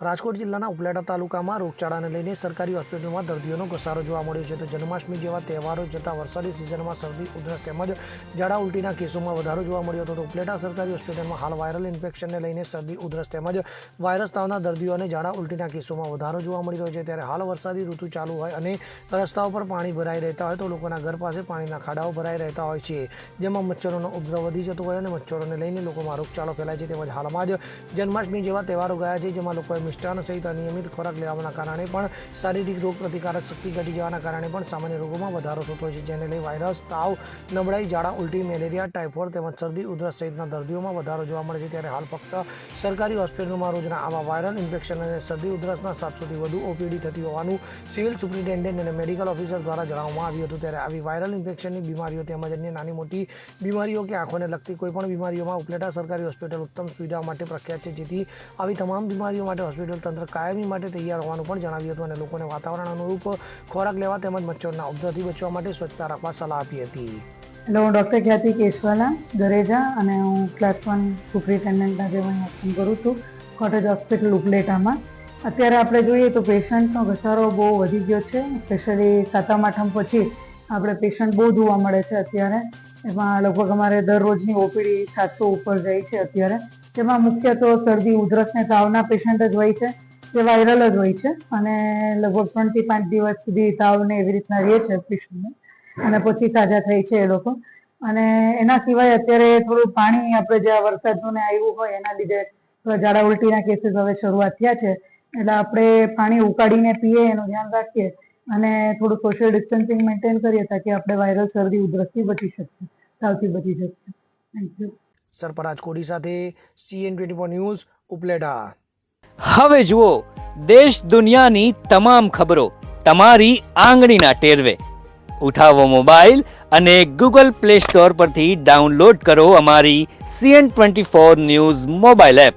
રાજકોટ જિલ્લાના ઉપલેટા તાલુકામાં રોગચાળાને લઈને સરકારી હોસ્પિટલમાં દર્દીઓનો ઘસારો જોવા મળ્યો છે. તો જન્માષ્ટમી જેવા તહેવારો જતાં વરસાદી સિઝનમાં શરદી, ઉધરસ તેમજ ઝાડા ઉલટીના કેસોમાં વધારો જોવા મળ્યો હતો. તો ઉપલેટા સરકારી હોસ્પિટલમાં હાલ વાયરલ ઇન્ફેક્શનને લઈને શરદી, ઉધરસ તેમજ વાયરસ તાવના દર્દીઓ અને ઝાડા ઉલટીના કેસોમાં વધારો જોવા મળી રહ્યો છે. ત્યારે હાલ વરસાદી ઋતુ ચાલુ હોય અને રસ્તાઓ પર પાણી ભરાઈ રહેતા હોય તો લોકોના ઘર પાસે પાણીના ખાડાઓ ભરાઈ રહેતા હોય છે, જેમાં મચ્છરોનો ઉપદ્રવ વધી જતો હોય અને મચ્છરોને લઈને લોકોમાં રોગચાળો ફેલાય છે. તેમજ હાલમાં જ જન્માષ્ટમી જેવા તહેવારો ગયા છે, જેમાં લોકોએ મિષ્ટાન સહિત અનિયમિત ખોરાક લેવાના કારણે પણ શારીરિક રોગ પ્રતિકારક શક્તિ ઘટી જવાના કારણે પણ સામાન્ય રોગોમાં વધારો થતો હોય છે, જેને લઈ વાયરસ, તાવ, નબળાઈ, ઝાડા ઉલટી, મેલેરિયા, ટાઇફોઇડ તેમજ શરદી, ઉધરસ સહિતના દર્દીઓમાં વધારો જોવા મળે છે. ત્યારે હાલ ફક્ત સરકારી હોસ્પિટલમાં રોજના આવા વાયરલ ઇન્ફેક્શન અને શરદી, ઉધરસના 700થી વધુ ઓપીડી થતી હોવાનું સિવિલ સુપ્રિન્ટેન્ડન્ટ અને મેડિકલ ઓફિસર દ્વારા જણાવવામાં આવ્યું હતું. ત્યારે આવી વાયરલ ઇન્ફેક્શનની બીમારીઓ તેમજ અન્ય નાની મોટી બીમારીઓ કે આંખોને લગતી કોઈપણ બીમારીઓમાં ઉપલેટા સરકારી હોસ્પિટલ ઉત્તમ સુવિધાઓ માટે પ્રખ્યાત છે, જેથી આવી તમામ બીમારીઓ માટે હોસ્પિટલ તંત્ર કાયમી માટે તૈયાર હોવાનું પણ જણાવ્યું હતું અને લોકોને વાતાવરણ અનુરૂપ ખોરાક લેવા તેમજ મચ્છરના ઉપદ્રવથી બચવા માટે સ્વચ્છતા રાખવા સલાહ આપી હતી. હેલો, હું ડૉક્ટર ખ્યાતિ કેશવાલા દરેજા અને હું ક્લાસ 1 સુપ્રિન્ટેન્ડન્ટ આજે હું કામ કરું છું કોટેજ હોસ્પિટલ ઉપલેટામાં. અત્યારે આપણે જોઈએ તો પેશન્ટનો ઘસારો બહુ વધી ગયો છે. સ્પેશિયલી સાતમ આઠમ પછી આપણે પેશન્ટ બહુ જોવા મળે છે. અત્યારે એમાં લગભગ અમારે દરરોજની ઓપીડી 700 ઉપર જાય છે અત્યારે. તેમાં મુખ્ય તો શરદી, ઉધરસ ને તાવના પેશન્ટ જ હોય છે, જે વાયરલ જ હોય છે અને લગભગ 3 થી 5 દિવસ સુધી તાવને એવી રીતના રહે છે પેશન્ટને અને પછી સાજા થાય છે એ લોકો. અને એના સિવાય અત્યારે થોડું પાણી આપણે જ્યાં વરસાદનું ને આવ્યું હોય એના લીધે ઝાડા ઉલટીના કેસીસ હવે શરૂઆત થયા છે, એટલે આપણે પાણી ઉકાળીને પીએ એનું ધ્યાન રાખીએ અને થોડું સોશિયલ ડિસ્ટન્સિંગ મેન્ટેન કરીએ તાકી આપણે વાયરલ શરદી, ઉધરસથી બચી શકીએ, તાવથી બચી શકીએ. Thank you. સરફરાજ કોડી સાથે CN24 ન્યૂઝ ઉપલેટા. હવે જુઓ દેશ દુનિયાની તમામ ખબરો તમારી આંગળીના ટેરવે. ઉઠાવો મોબાઈલ અને Google Play Store પરથી ડાઉનલોડ કરો અમારી CN24 ન્યૂઝ મોબાઈલ એપ.